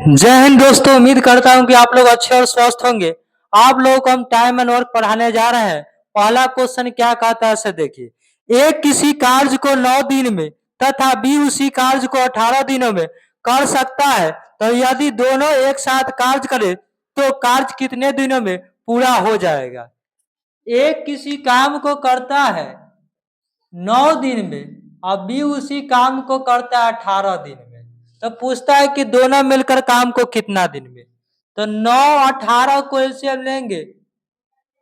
जय हिंद दोस्तों। उम्मीद करता हूं कि आप लोग अच्छे और स्वस्थ होंगे। आप लोगों को हम टाइम एंड वर्क पढ़ाने जा रहे हैं। पहला क्वेश्चन क्या कहता है इसे देखिए। एक किसी कार्य को 9 दिन में तथा बी उसी कार्य को 18 दिनों में कर सकता है, तो यदि दोनों एक साथ कार्य करे तो कार्य कितने दिनों में पूरा हो जाएगा। एक किसी काम को करता है 9 दिन में और बी उसी काम को करता है 18 दिन में, तो पूछता है कि दोनों मिलकर काम को कितना दिन में। तो 9 18 को एलसीएम लेंगे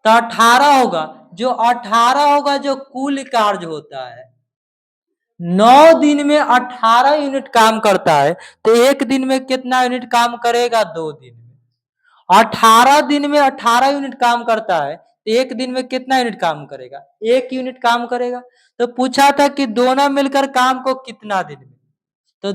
तो 18 होगा। जो 18 होगा जो कुल कार्य होता है, 9 दिन में 18 यूनिट काम करता है, तो एक दिन में कितना यूनिट काम करेगा? 2 दिन में। 18 दिन में 18 यूनिट काम करता है तो एक दिन में कितना यूनिट काम करेगा? 1 यूनिट काम करेगा। तो पूछा था कि दोनों मिलकर काम को कितना दिन में, तो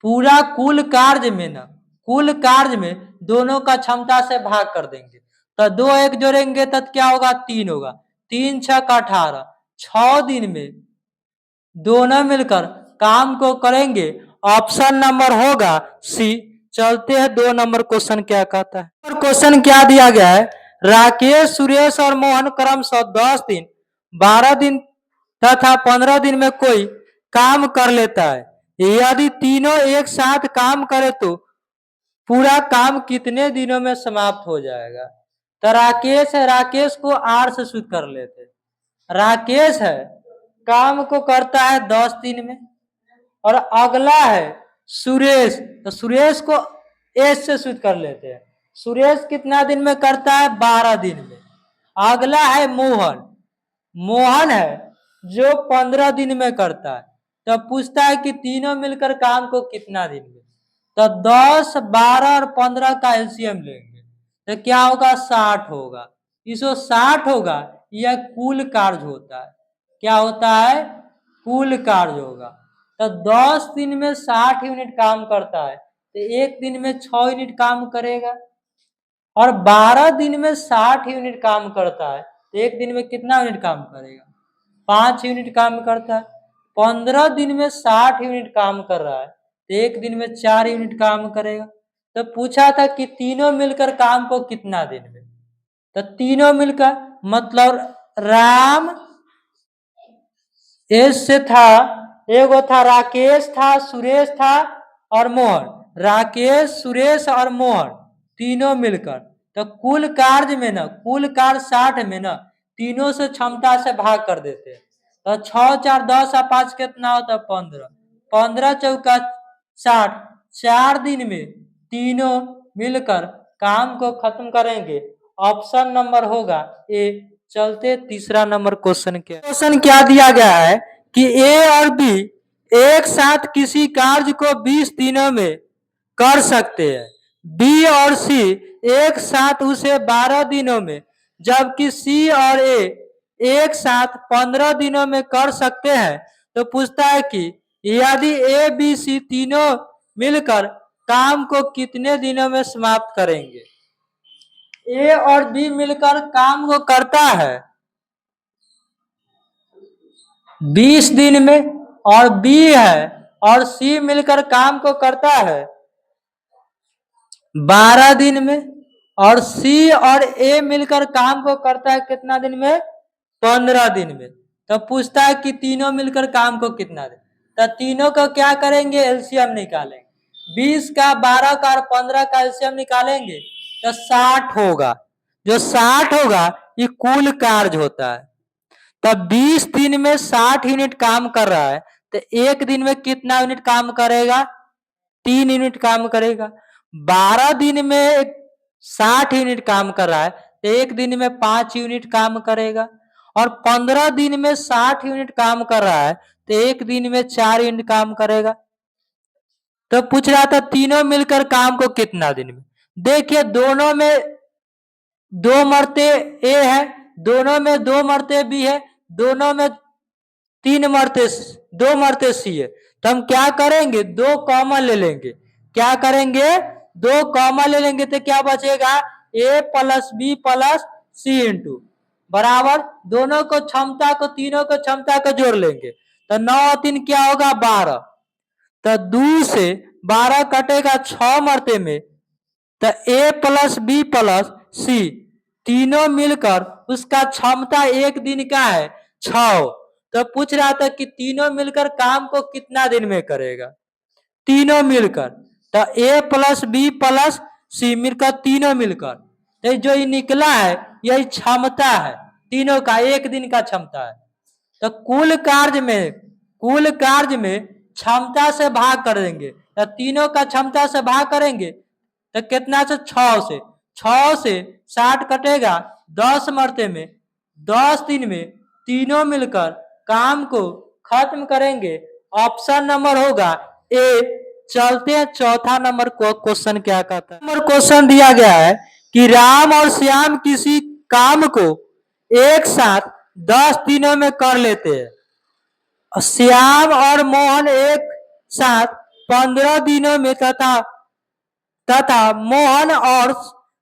पूरा कुल कार्य में ना, कुल कार्य में दोनों का क्षमता से भाग कर देंगे। तो 2 1 जोड़ेंगे तब क्या होगा? 3 होगा। 3 6 का 18, 6 दिन में दोनों मिलकर काम को करेंगे। ऑप्शन नंबर होगा सी। चलते हैं 2 नंबर क्वेश्चन क्या कहता है। और क्वेश्चन क्या दिया गया है? राकेश, सुरेश और मोहन क्रमशः 10 दिन, 12 दिन तथा 15 दिन में कोई काम कर लेता है। यदि तीनों एक साथ काम करे तो पूरा काम कितने दिनों में समाप्त हो जाएगा। तो राकेश है, राकेश को आर से शुरू कर लेते। राकेश है, काम को करता है 10 दिन में। और अगला है सुरेश, तो सुरेश को एस से शुरू कर लेते हैं। सुरेश कितना दिन में करता है? 12 दिन में। अगला है मोहन, मोहन है जो 15 दिन में करता है। तो पूछता है कि तीनों मिलकर काम को कितना दिन में। तो 10 12 और 15 का एलसीएम लेंगे तो क्या होगा? 60 होगा। इसो 60 होगा। यह कुल कार्य होता है। क्या होता है? कुल कार्य होगा। तो 10 दिन में 60 यूनिट काम करता है तो एक दिन में 6 यूनिट काम करेगा। और 12 दिन में 60 यूनिट काम करता है तो एक दिन में कितना यूनिट काम करेगा? 5 यूनिट काम करता है। 15 दिन में 60 यूनिट काम कर रहा है तो एक दिन में 4 यूनिट काम करेगा। तो पूछा था कि तीनों मिलकर काम को कितना दिन में। तो तीनों मिलकर मतलब राम एस से था, एगो था राकेश था, सुरेश था और मोहन। राकेश, सुरेश और मोहन तीनों मिलकर, तो कुल कार्य में ना, कुल कार्य 60 में ना तीनों से क्षमता से भाग कर देते हैं। तो 6 4 10 और 5 कितना होता है? 15। 15 चौका 60, 4 दिन में तीनों मिलकर काम को खत्म करेंगे। ऑप्शन नंबर होगा ए। चलते तीसरा नंबर क्वेश्चन क्या दिया गया है कि ए और बी एक साथ किसी कार्य को 20 दिनों में कर सकते हैं। बी और सी एक साथ उसे 12 दिनों में, जबकि सी और ए एक साथ 15 दिनों में कर सकते हैं। तो पूछता है कि यदि ए बी सी तीनों मिलकर काम को कितने दिनों में समाप्त करेंगे। ए और बी मिलकर काम को करता है 20 दिन में, और बी है और सी मिलकर काम को करता है 12 दिन में, और सी और ए मिलकर काम को करता है कितना दिन में? 15 दिन में। तो पूछता है कि तीनों मिलकर काम को कितना दिन। तो तीनों का क्या करेंगे? एलसीएम निकालेंगे। 20 का, 12 का और 15 का एलसीएम निकालेंगे तो 60 होगा। जो 60 होगा ये कुल कार्य होता है। तब 20 दिन में 60 यूनिट काम कर रहा है तो एक दिन में कितना यूनिट काम करेगा? 3 यूनिट काम करेगा। 12 दिन में 60 यूनिट काम कर रहा है तो एक दिन में 5 यूनिट काम करेगा। और 15 दिन में 60 यूनिट काम कर रहा है तो एक दिन में 4 यूनिट काम करेगा। तो पूछ रहा था तीनों मिलकर काम को कितना दिन में। देखिए दोनों में 2 मरते ए है, दोनों में 2 मरते बी है, दोनों में 3 मरते, 2 मरते सी है। तो हम क्या करेंगे? 2 कॉमन ले लेंगे। क्या करेंगे? 2 कॉमन ले लेंगे तो क्या बचेगा? ए प्लस बी प्लस सी इंटू बराबर दोनों को क्षमता को, तीनों को क्षमता को जोड़ लेंगे तो 9 3 क्या होगा? 12। तो 2 से 12 कटेगा 6 मरते में, तो ए प्लस बी प्लस सी तीनों मिलकर उसका क्षमता एक दिन का है 6। तो पूछ रहा था कि तीनों मिलकर काम को कितना दिन में करेगा, तीनों मिलकर, तो ए प्लस बी प्लस सी मिलकर तीनों मिलकर, तो जो ये निकला है यही क्षमता है तीनों का, एक दिन का क्षमता है। तो कुल कार्य में क्षमता से भाग कर देंगे, तो तीनों का क्षमता से भाग करेंगे तो कितना से 6 से, 6 से 60 कटेगा 10 मरते में, 10 दिन में तीनों मिलकर काम को खत्म करेंगे। ऑप्शन नंबर होगा ए। चलते हैं चौथा नंबर को, क्वेश्चन क्या कहता है। नंबर क्वेश्चन दिया गया है कि राम और श्याम किसी काम को एक साथ 10 दिनों में कर लेते हैं। श्याम और मोहन एक साथ 15 दिनों में तथा मोहन और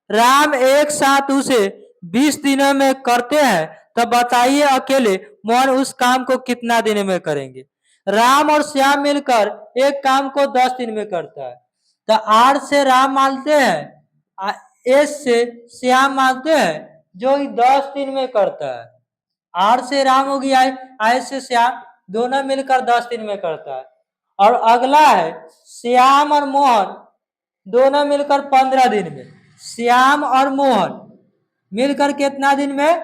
राम एक साथ उसे 20 दिनों में करते हैं, तो बताइए अकेले मोहन उस काम को कितना दिन में करेंगे। राम और श्याम मिलकर एक काम को 10 दिन में करता है, तो आर से राम मानते हैं, एस से श्याम मानते हैं जो 10 दिन में करता है। आर से राम हो गया, आई से श्याम, दोनों मिलकर 10 दिन में करता है। और अगला है श्याम और मोहन, दोनों मिलकर 15 दिन में। श्याम और मोहन मिलकर कितना दिन में,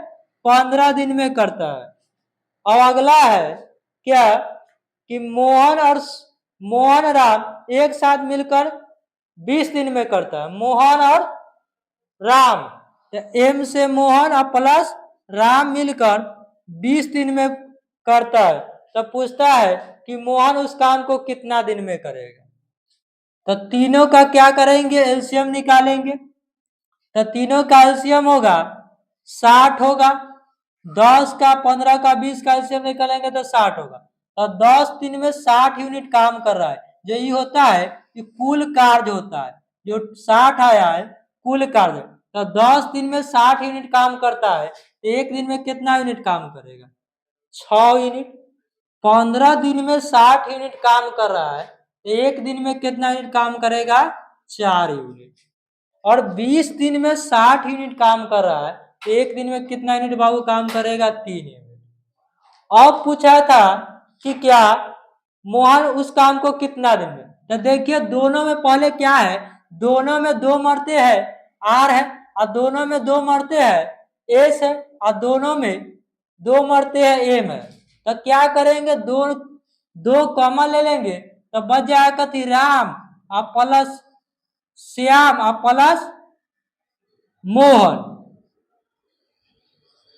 15 दिन में करता है। और अगला है क्या कि मोहन राम एक साथ मिलकर 20 दिन में करता है, मोहन और राम, तो एम से मोहन और प्लस राम मिलकर 20 दिन में करता है। तो पूछता है कि मोहन उस काम को कितना दिन में करेगा। तो तीनों का क्या करेंगे, एलसीएम निकालेंगे। तो तीनों का एलसीएम होगा 60 होगा, 10 का 15 का 20 का एलसीएम निकालेंगे तो 60 होगा। तो 10 दिन में 60 यूनिट काम कर रहा है। जो ये होता है कि कुल कार्य होता है, जो 60 आया है कुल कार्य। तो 10 दिन में 60 यूनिट काम करता है, तो एक दिन में कितना यूनिट काम करेगा, 6 यूनिट। 15 दिन में 60 यूनिट काम कर रहा है, एक दिन में कितना यूनिट काम करेगा, 4 यूनिट। और 20 दिन में 60 यूनिट काम कर रहा है, एक दिन में कितना यूनिट बाबू काम करेगा, 3 यूनिट। अब पूछा था कि क्या मोहन उस काम को कितना दिन में, तो देखिए दोनों में पहले क्या है, दोनों में 2 मरते हैं आर है, और दोनों में 2 मरते हैं एस है, और दोनों में 2 मरते हैं एम है। तो क्या करेंगे, दो कॉमन ले लेंगे, तो बच जाएगा कथी, राम और प्लस श्याम और प्लस मोहन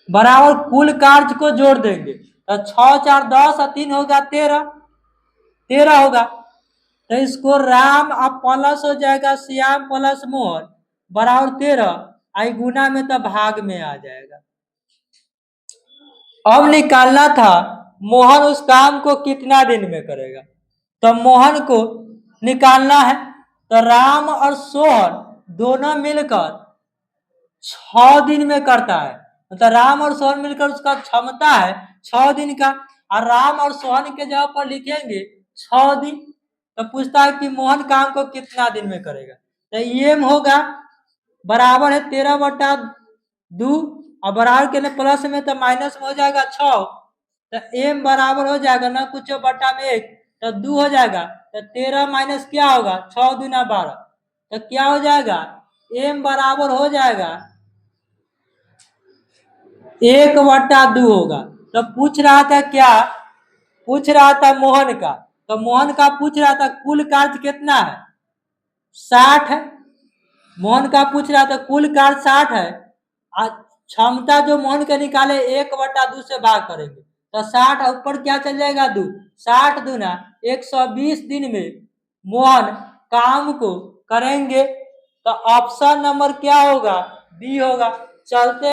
बराबर कुल कार्य को जोड़ देंगे। तो 6 4 10 और 3 होगा 13 होगा। तो इसको राम और प्लस हो जाएगा श्याम प्लस मोहन बराबर 13, आई गुना में तो भाग में आ जाएगा। अब निकालना था मोहन उस काम को कितना दिन में करेगा। तो मोहन को निकालना है, तो राम और सोहन दोनों मिलकर 6 दिन में करता है। तो राम और सोहन मिलकर उसका क्षमता है 6 दिन का, और राम और सोहन के जगह पर लिखेंगे 6 दिन। तो पूछता है कि मोहन काम को कितना दिन में करेगा। तो ये होगा बराबर है 13/2, और बराबर के लिए प्लस में तो माइनस में हो जाएगा 6। तो एम बराबर हो जाएगा ना कुछ बटा में 1, तो 2 हो जाएगा। तो 13 माइनस क्या होगा, 6 दूना 12, तो क्या हो जाएगा, एम बराबर हो जाएगा 1/2 होगा। तो पूछ रहा था क्या, पूछ रहा था मोहन का, तो मोहन का पूछ रहा था कुल कार्य कितना है, 60 है। मोहन का पूछ रहा था कुल कार्य 60 है, क्षमता जो मोहन के निकाले 1/2 से भाग करेंगे, तो 60 ऊपर क्या चल जाएगा 2, 60 दूना 120 दिन में मोहन काम को करेंगे। तो ऑप्शन नंबर क्या होगा, बी होगा। चलते